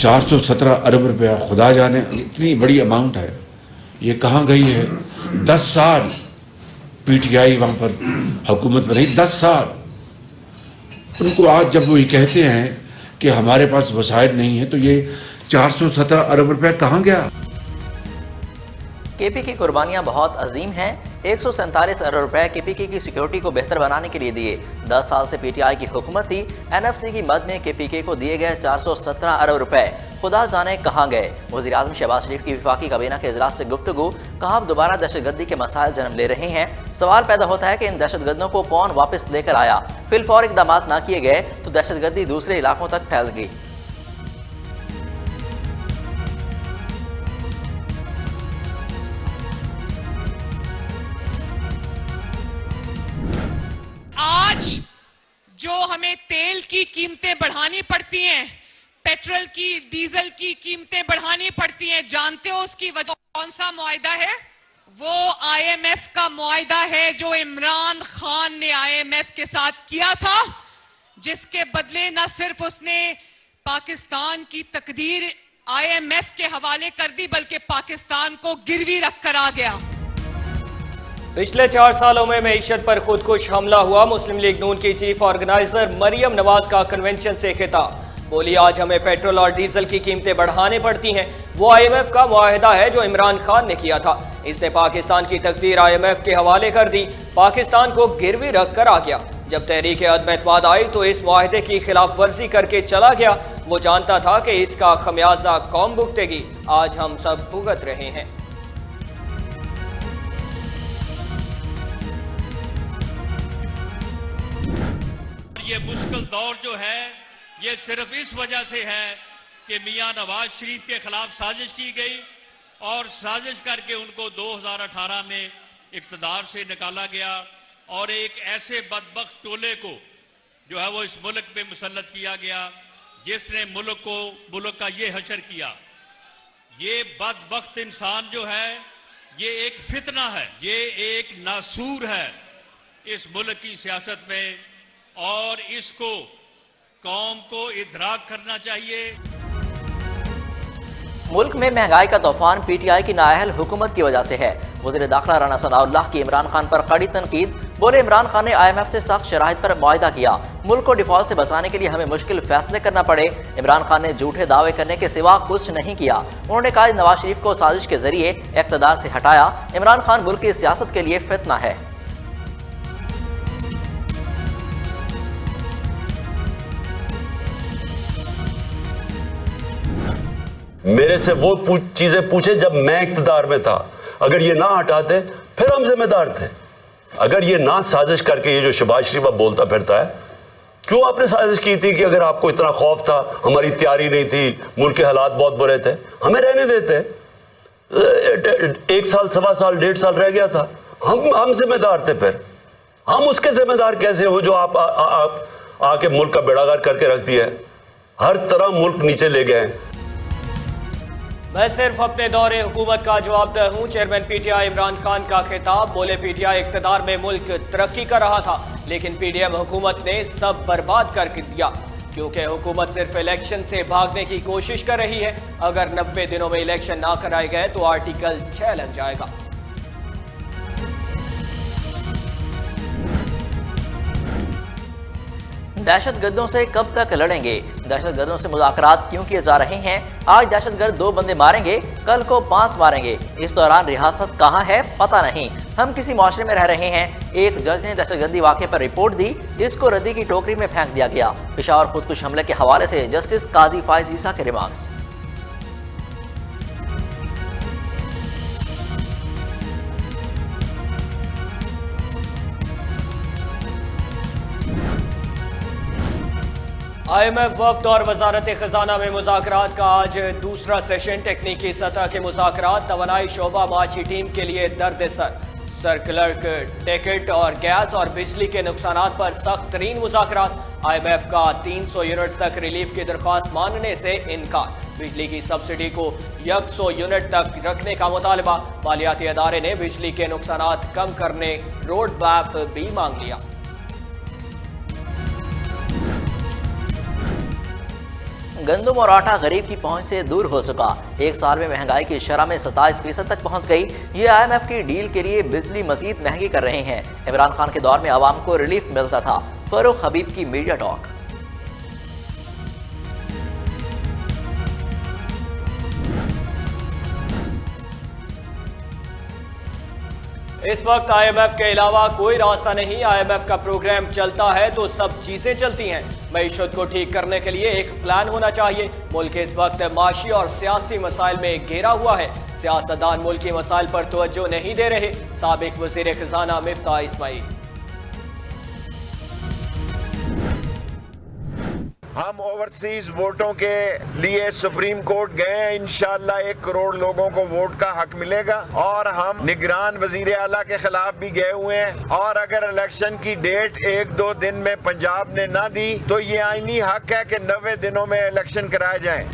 417 अरब रुपया, खुदा जाने इतनी बड़ी अमाउंट है, ये कहाँ गई है? 10 साल पीटीआई वहाँ पर हुकूमत में रही, 10 साल। उनको आज जब वो ये कहते हैं कि हमारे पास वसाइल नहीं है, तो ये 417 अरब रुपया कहाँ गया? केपी की कुर्बानियां बहुत अजीम हैं। 147 अरब रुपए केपीके की सिक्योरिटी को बेहतर बनाने के लिए दिए। 10 साल से पीटीआई की हुकूमत थी। एनएफसी की मद में केपीके को दिए गए 417 अरब रुपए खुदा जाने कहाँ गए। वज़ीर आज़म शहबाज शरीफ की वफाकी काबीना के इजलास से गुफ्तगू, कहा अब दोबारा दहशतगर्दी के मसाइल जन्म ले रहे हैं। सवाल पैदा होता है कि इन दहशतगर्दों को कौन वापस लेकर आया। फिलफौर इकदाम न किए गए तो दहशतगर्दी दूसरे इलाकों तक फैल गई। आज जो हमें तेल की कीमतें बढ़ानी पड़ती हैं, पेट्रोल की, डीजल की कीमतें बढ़ानी पड़ती हैं, जानते हो उसकी वजह कौन सा मुआहिदा है? वो आईएमएफ का मुआहिदा है जो इमरान खान ने आईएमएफ के साथ किया था, जिसके बदले न सिर्फ उसने पाकिस्तान की तकदीर आईएमएफ के हवाले कर दी, बल्कि पाकिस्तान को गिरवी रखकर आ गया। पिछले 4 सालों में मईशत पर खुदकुश हमला हुआ। मुस्लिम लीग नून की चीफ ऑर्गेनाइजर मरियम नवाज का कन्वेंशन से खिताब, बोली आज हमें पेट्रोल और डीजल की कीमतें बढ़ानी पड़ती हैं। वो आईएमएफ का मुआहिदा है जो इमरान खान ने किया था, इसने पाकिस्तान की तकदीर आईएमएफ के हवाले कर दी, पाकिस्तान को गिरवी रख कर आ गया। जब तहरीक अदम एतमाद आई तो इस मुआहिदे की खिलाफ वर्जी करके चला गया। वो जानता था कि इसका खमियाजा कौम भुगतेगी, आज हम सब भुगत रहे हैं। ये मुश्किल दौर जो है ये सिर्फ इस वजह से है कि मियां नवाज शरीफ के खिलाफ साजिश की गई और साजिश करके उनको 2018 में इक्तदार से निकाला गया और एक ऐसे बदबख्त टोले को जो है वो इस मुल्क पे मुसल्लत किया गया जिसने मुल्क का ये हशर किया। ये बदबख्त इंसान जो है ये एक फितना है, ये एक नासूर है इस मुल्क की सियासत में और इसको कौम को इदराक करना चाहिए। मुल्क में महंगाई का तूफान पीटीआई की नाअहल हुकूमत की वजह से है। वज़ीर दाखिला राना सनाउल्लाह की इमरान खान पर कड़ी तनकीद, बोले इमरान खान ने आईएमएफ से सख्त शराइत पर मुआहिदा किया, मुल्क को डिफॉल्ट से बचाने के लिए हमें मुश्किल फैसले करना पड़े। इमरान खान ने झूठे दावे करने के सिवा कुछ नहीं किया। उन्होंने कहा नवाज शरीफ को साजिश के जरिए इक़्तिदार से हटाया। इमरान खान मुल्क की सियासत के लिए फितना है। मेरे से वो चीजें पूछे जब मैं इख्तिदार में था, अगर ये ना हटाते फिर हम जिम्मेदार थे। अगर ये ना साजिश करके, ये जो शहबाज शरीफ अब बोलता फिरता है, क्यों आपने साजिश की थी कि अगर आपको इतना खौफ था, हमारी तैयारी नहीं थी, मुल्क के हालात बहुत बुरे थे, हमें रहने देते। 1 साल, 1.25 साल, 1.5 साल रह गया था, हम जिम्मेदार थे। फिर हम उसके जिम्मेदार कैसे हो जो आप आके मुल्क का बेड़ागार करके रख दिया है, हर तरह मुल्क नीचे ले गए। मैं सिर्फ अपने दौरे हुकूमत का जवाबदेह हूँ, चेयरमैन पीटीआई इमरान खान का खिताब, बोले पीटीआई इक़्तिदार में मुल्क तरक्की कर रहा था लेकिन पीडीएम हुकूमत ने सब बर्बाद कर दिया, क्योंकि हुकूमत सिर्फ इलेक्शन से भागने की कोशिश कर रही है। अगर 90 दिनों में इलेक्शन ना कराए गए तो आर्टिकल 6 लग जाएगा। दहशतगर्दों से कब तक लड़ेंगे? दहशतगर्दों से मुज़ाकरात क्यों किए जा रहे हैं? आज दहशतगर्द 2 बंदे मारेंगे, कल को 5 मारेंगे। इस दौरान रियासत कहाँ है पता नहीं। हम किसी मुआशरे में रह रहे हैं। एक जज ने दहशतगर्दी वाक़े पर रिपोर्ट दी, इसको रद्दी की टोकरी में फेंक दिया गया। पेशावर खुदकुश हमले के हवाले से जस्टिस काजी फायज ईसा के रिमार्क्स। आईएमएफ वफ्द और वजारत खजाना में मुज़ाकरात का आज दूसरा सेशन। टेक्निकी सतह के मुज़ाकरात, तवानाई शोबा माशी टीम के लिए दर्द सर क्लर्क टिकट और गैस और बिजली के नुकसानात पर सख्त तरीन मुज़ाकरात। आईएमएफ का 300 यूनिट्स तक रिलीफ की दरख्वास्त मानने से इनकार। बिजली की सब्सिडी को 100 यूनिट तक रखने का मुतालबा। मालियाती अदारे ने बिजली के नुकसानात कम करने रोड मैप भी मांग लिया। गंदम और आटा गरीब की पहुंच से दूर हो चुका। एक साल में महंगाई की शरह में 27% तक पहुंच गई। ये IMF की डील के लिए बिजली मजीद महंगी कर रहे हैं। इमरान खान के दौर में आवाम को रिलीफ मिलता था। फरूख हबीब की मीडिया टॉक। इस वक्त IMF के अलावा कोई रास्ता नहीं। IMF का प्रोग्राम चलता है तो सब चीजें चलती हैं। मईशत को ठीक करने के लिए एक प्लान होना चाहिए। मुल्क इस वक्त माशी और सियासी मसाइल में घिरा हुआ है। सियासतदान मुल्क के मसाइल पर तवज्जो नहीं दे रहे। साबिक वजीर खजाना मिफ्ताह इस्माइल। हम ओवरसीज वोटों के लिए सुप्रीम कोर्ट गए हैं। इंशाल्लाह 1 करोड़ लोगों को वोट का हक मिलेगा। और हम निगरान वजीर आला के खिलाफ भी गए हुए हैं। और अगर इलेक्शन की डेट 1-2 दिन में पंजाब ने ना दी तो ये आईनी हक है कि 90 दिनों में इलेक्शन कराए जाएं।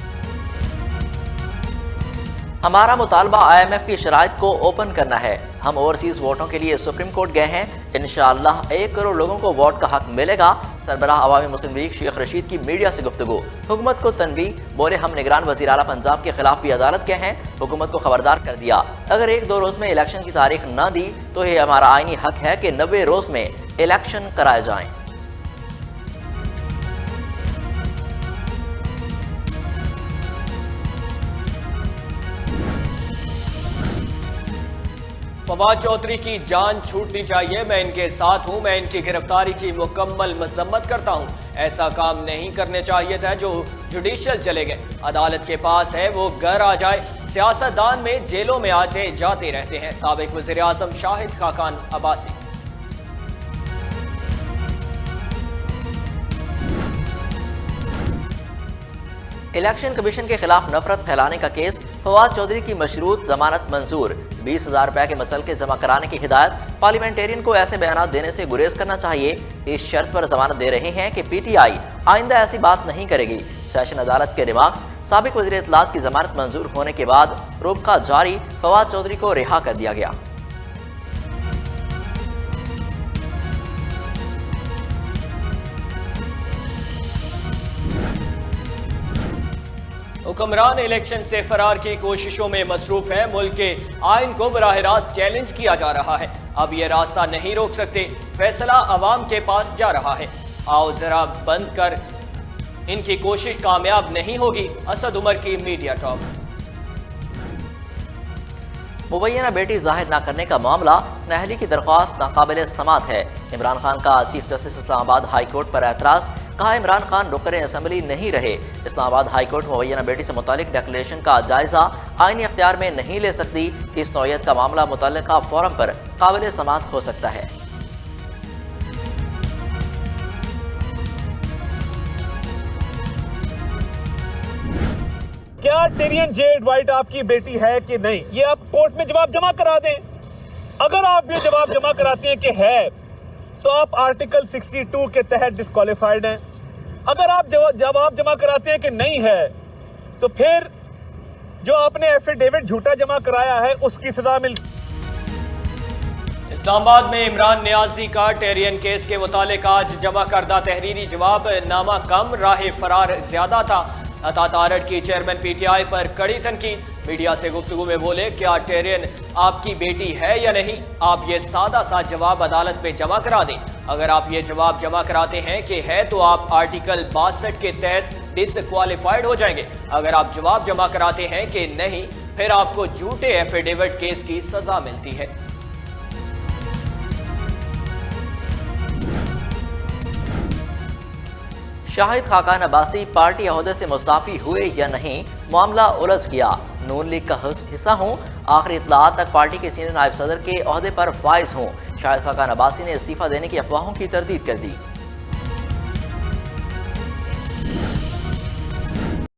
हमारा मुतालबा IMF की शराइत को ओपन करना है। हम ओवरसीज वोटों के लिए सुप्रीम कोर्ट गए हैं। इंशाअल्लाह 1 करोड़ लोगों को वोट का हक मिलेगा। सरबराह अवामी मुस्लिम लीग शेख रशीद की मीडिया से गुफ्तगू। हुकूमत को तनबीह। बोले हम निगरान वज़ीर आला पंजाब के खिलाफ भी अदालत गए हैं। हुकूमत को खबरदार कर दिया, अगर 1-2 रोज में इलेक्शन की तारीख न दी तो ये हमारा आईनी हक है कि 90 रोज में इलेक्शन कराए जाएं। फवाद चौधरी की जान छूटनी चाहिए। मैं इनके साथ हूं। मैं इनकी गिरफ्तारी की मुकम्मल मजम्मत करता हूं। ऐसा काम नहीं करने चाहिए था जो जुडिशियल चले गए। अदालत के पास है, वो घर आ जाए। सियासतदान में जेलों में आते जाते रहते हैं। साबिक वज़ीर आज़म शाहिद खाकान अब्बासी। इलेक्शन कमीशन के खिलाफ नफरत फैलाने का केस। फवाद चौधरी की मशरूत जमानत मंजूर। 20,000 रुपए के मसलके जमा कराने की हिदायत। पार्लियामेंटेरियन को ऐसे बयान देने से गुरेज करना चाहिए। इस शर्त पर जमानत दे रहे हैं कि PTI आइंदा ऐसी बात नहीं करेगी। सेशन अदालत के रिमार्क्स। साबिक वज़ीर इत्तलात की जमानत मंजूर होने के बाद रोबका जारी। फवाद चौधरी को रिहा कर दिया गया। हुक्मरान इलेक्शन से फरार की कोशिशों में मसरूफ है। मुल्क के आइन को बराह रास्त चैलेंज किया जा रहा है। अब ये रास्ता नहीं रोक सकते। फैसला अवाम के पास जा रहा है। आओ जरा बंद कर, इनकी कोशिश कामयाब नहीं होगी। असद उमर की मीडिया टॉक। मुबैना बेटी जाहिर न करने का मामला। नहली की दरख्वास्त नाकाबिल समात है। इमरान खान का chief justice Islamabad high court पर एतराज। कहा इमरान खान रुकने असम्बली नहीं रहे। इस्लामाबाद हाई कोर्ट मुबैना बेटी से मुतालिक डिक्लेरेशन का जायजा आईनी अख्तियार में नहीं ले सकती। इस नौयत का मामला मुतल्लिका फोरम पर काबिल समात हो सकता है। क्या टिरियन जेड वाइट आपकी बेटी है कि नहीं, ये आप कोर्ट में जवाब जमा करा दें। अगर आप ये जवाब जमा कराते हैं कि है तो आप आर्टिकल 62 के तहत डिस्क्वालिफाइड हैं। अगर आप जवाब जमा कराते हैं कि नहीं है तो फिर जो आपने एफिडेविट झूठा जमा कराया है उसकी सजा मिल। इस्लामाबाद में इमरान नियाजी का टेरियन केस के मुतालिक आज जमा करदा तहरीरी जवाब नामा कम, राह फरार ज्यादा था। अतातारट की चेयरमैन PTI पर कड़ी तनकीद। मीडिया से गुफ्तगू में बोले, क्या टेरियन आपकी बेटी है या नहीं? आप ये सादा सा जवाब अदालत पे जमा करा दें। अगर आप ये जवाब जमा कराते हैं कि है तो आप आर्टिकल 62 के तहत डिसक्वालिफाइड हो जाएंगे। अगर आप जवाब जमा कराते हैं कि नहीं, फिर आपको झूठे एफिडेविट केस की सजा मिलती है। शाहिद खाकान अब्बासी पार्टी अहदे से मुस्ताफी हुए या नहीं, मामला उलझ गया। नून लीग का हिस्सा हूँ, आखिरी इत्तलात तक पार्टी के सीनियर नायब सदर के अहदे पर फाइज हूँ। शाहिद खाकान अब्बासी ने इस्तीफा देने की अफवाहों की तरदीद कर दी।